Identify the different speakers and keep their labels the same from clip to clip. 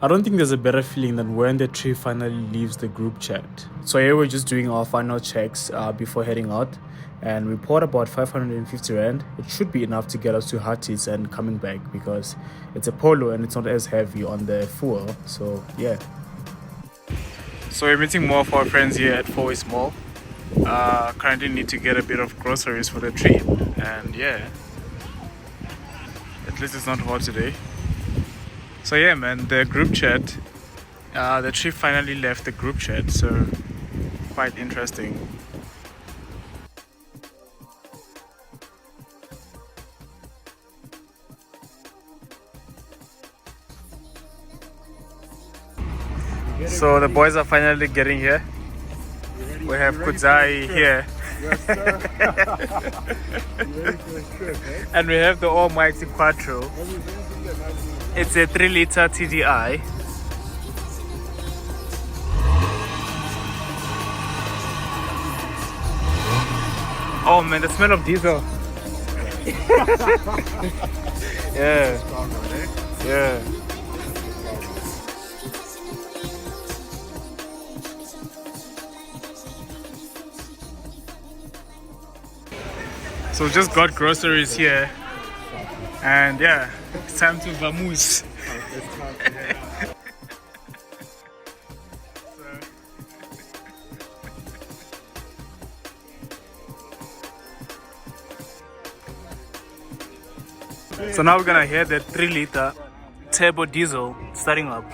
Speaker 1: I don't think there's a better feeling than when the trip finally leaves the group chat. So here we're just doing our final checks before heading out, and we poured about 550 rand. It should be enough to get us to Hartbeespoort and coming back because it's a Polo and it's not as heavy on the fuel. So yeah. So we're meeting more of our friends here at Fourways Mall. Currently need to get a bit of groceries for the trip, and yeah, at least it's not hot today. So yeah, man, the group chat, the trip finally left the group chat, so quite interesting. So the boys are finally getting here. We have Kudzai here.
Speaker 2: Yes, sir. You ready for the trip, eh?
Speaker 1: And we have the almighty Quattro. It's a 3-liter TDI. Oh man, the smell of diesel. Yeah. Yeah. So we just got groceries here, and yeah, it's time to vamoose. So now we're gonna hear the 3-liter turbo diesel starting up.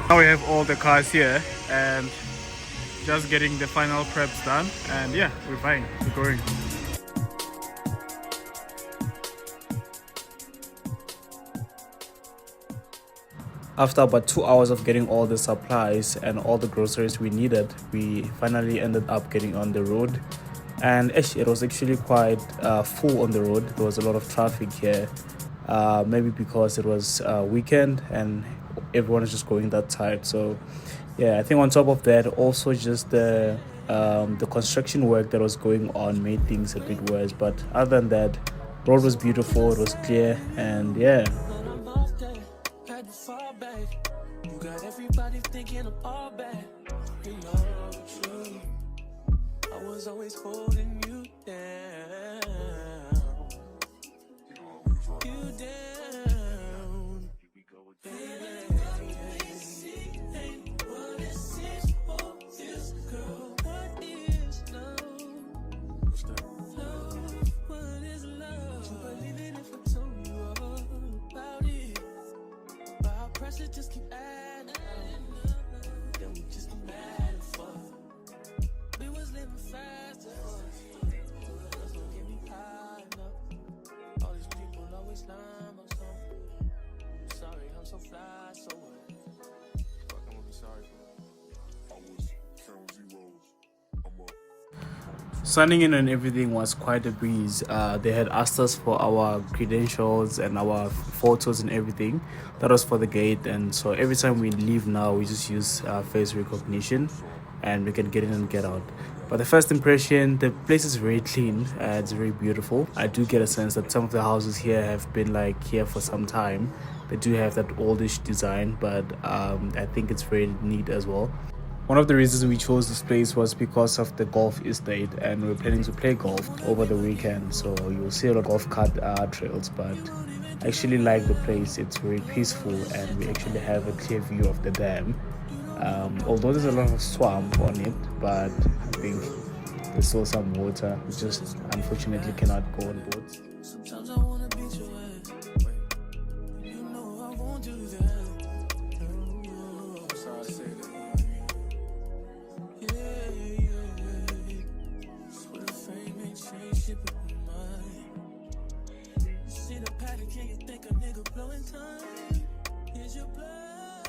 Speaker 1: Now we have all the cars here and just getting the final preps done, and yeah, we're fine, we're going. After about 2 hours of getting all the supplies and all the groceries we needed, we finally ended up getting on the road, and it was actually quite full on the road. There was a lot of traffic here, maybe because it was weekend and everyone is just going that tight. So yeah, I think on top of that, also just the construction work that was going on made things a bit worse. But other than that, road was beautiful, it was clear, and yeah.
Speaker 3: You got everybody thinking I'm all bad. You know true. I was always holding you down. You down. Baby. What is this? What is girl? What is love? Love. What is love? You believe it if I told you all about it. But our pressure just keep adding up. Then we just get mad and fuck. We was living fast at first. Just don't get me high enough. All these people always lying about something. I'm sorry, I'm so fly, so what? Fuck, I'm gonna be sorry for. I was counting zeros. I'm up.
Speaker 1: Signing in and everything was quite a breeze. They had asked us for our credentials and our photos and everything. That was for the gate, and so every time we leave now, we just use face recognition and we can get in and get out. But the first impression, the place is very clean, it's very beautiful. I do get a sense that some of the houses here have been like here for some time. They do have that oldish design, but I think it's very neat as well. One of the reasons we chose this place was because of the golf estate, and we're planning to play golf over the weekend, so you'll see a lot of golf cart trails. But I actually like the place. It's very peaceful, and we actually have a clear view of the dam, although there's a lot of swamp on it, but I think there's still some water. We just unfortunately cannot go on boats.
Speaker 3: Sometimes I wanna beat your ass. You know I won't do that. I'm sorry I say that. Swear fame ain't changed shit but my mind. See the pattern, can you think a nigga blowing time? Here's your blood.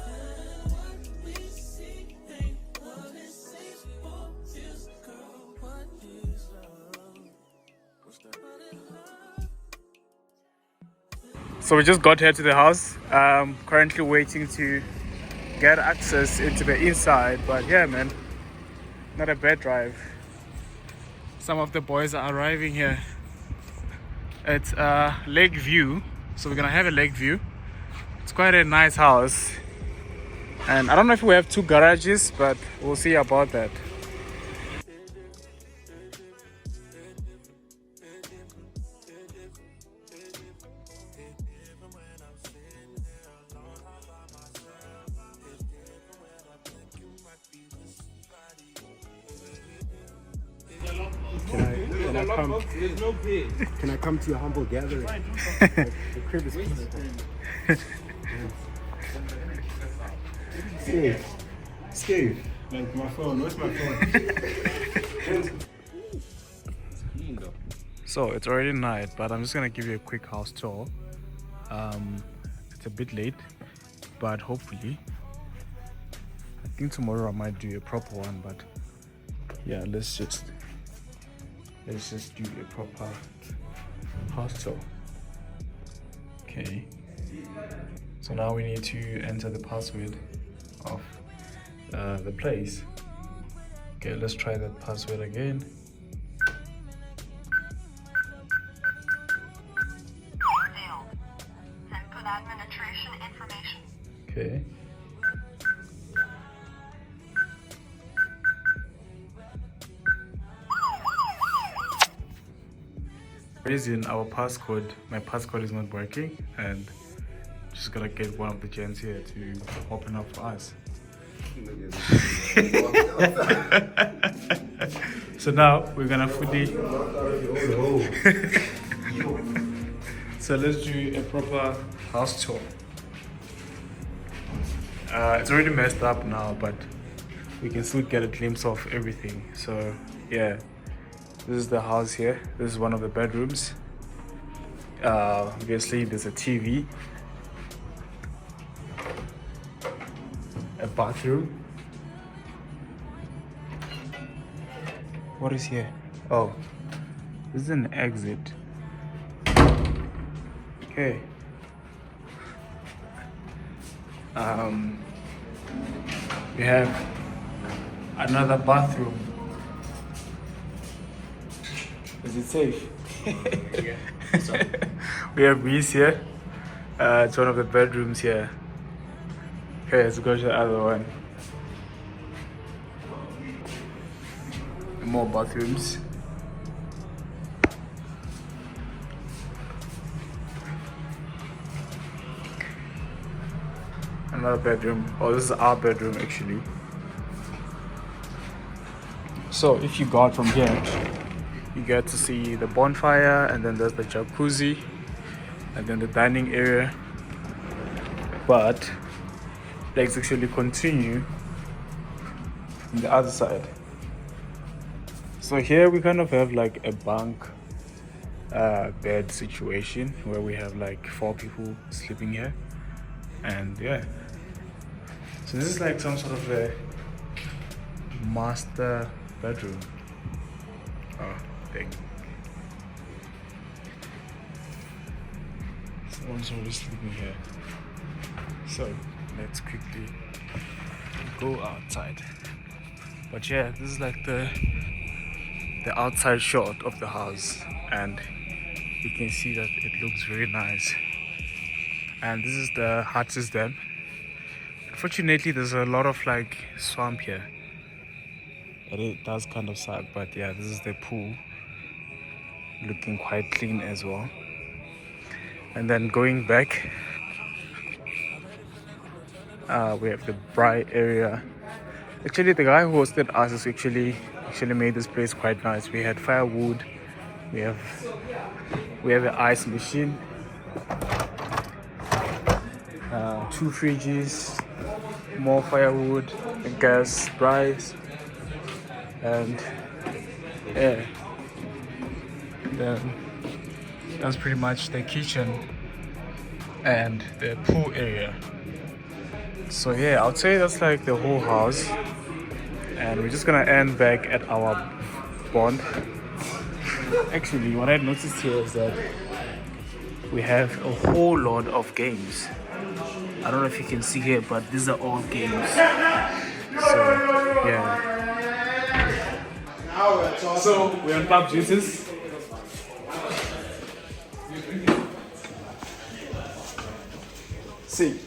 Speaker 3: What we see ain't what it seems. What is girl? What is love? What's that? What is love?
Speaker 1: So we just got here to the house. Currently waiting to get access into the inside, but yeah, man, not a bad drive. Some of the boys are arriving here. It's lake view, so we're gonna have a lake view. It's quite a nice house, and I don't know if we have 2 garages, but we'll see about that.
Speaker 2: Can I come? Can I come to your humble gathering? The crib is peaceful. Steve. Like my phone. Where's my phone?
Speaker 1: So it's already night, but I'm just gonna give you a quick house tour. It's a bit late, but hopefully, I think tomorrow I might do a proper one. But yeah, let's just do a proper house tour. Okay. So now we need to enter the password of the place. Okay, let's try that password again.
Speaker 4: Input administration information.
Speaker 1: Okay. Reason my passcode is not working, and just gotta get one of the gents here to open up for us. So now we're gonna fully so let's do a proper house tour. It's already messed up now, but we can still get a glimpse of everything. So yeah, this is the house here. This is one of the bedrooms. Obviously there's a TV, a bathroom. What is here? Oh, this is an exit. Okay. We have another bathroom. Is it safe?
Speaker 2: Yeah.
Speaker 1: We have Reese here. It's one of the bedrooms here. Okay, let's go to the other one. More bathrooms. Another bedroom. Oh, this is our bedroom actually. So if you go out from here, you get to see the bonfire, and then there's the jacuzzi, and then the dining area. But let's actually continue on the other side. So here we kind of have like a bunk bed situation where we have like 4 people sleeping here, and yeah. So this is like some sort of a master bedroom. Oh, dang. Someone's already sleeping here. So let's quickly go outside. But yeah, this is like the outside shot of the house, and you can see that it looks very nice. And this is the Hartbeespoort Dam. Unfortunately, there's a lot of like swamp here. It does kind of suck, but yeah, this is the pool, looking quite clean as well. And then going back, we have the bright area. Actually, the guy who hosted us is actually made this place quite nice. We had firewood, we have an ice machine, 2 fridges, more firewood, a gas, rice, and yeah, then that's pretty much the kitchen and the pool area. So yeah, I would say that's like the whole house, and we're just gonna end back at our bond. Actually, what I noticed here is that we have a whole lot of games. I don't know if you can see here, but these are all games. So yeah. So we're on Pub Juices. See.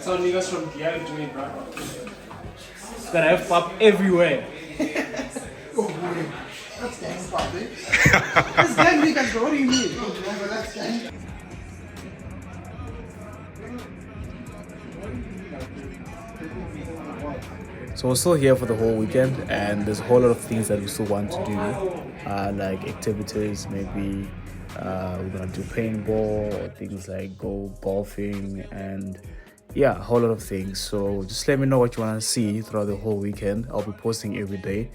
Speaker 1: So niggas from Getaway, bro. Gotta have pop everywhere.
Speaker 2: That's gang pop, eh? That's gang niggas, bro. What do you mean? That's gang.
Speaker 1: So we're still here for the whole weekend, and there's a whole lot of things that we still want to do, like activities. Maybe we're gonna do paintball or things like go golfing, and yeah, a whole lot of things. So just let me know what you want to see throughout the whole weekend. I'll be posting every day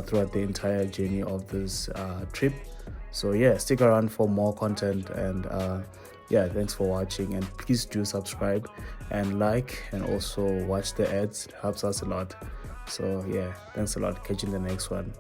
Speaker 1: throughout the entire journey of this trip. So yeah, stick around for more content, and yeah, thanks for watching, and please do subscribe and like, and also watch the ads. It helps us a lot. So yeah, thanks a lot. Catch you in the next one.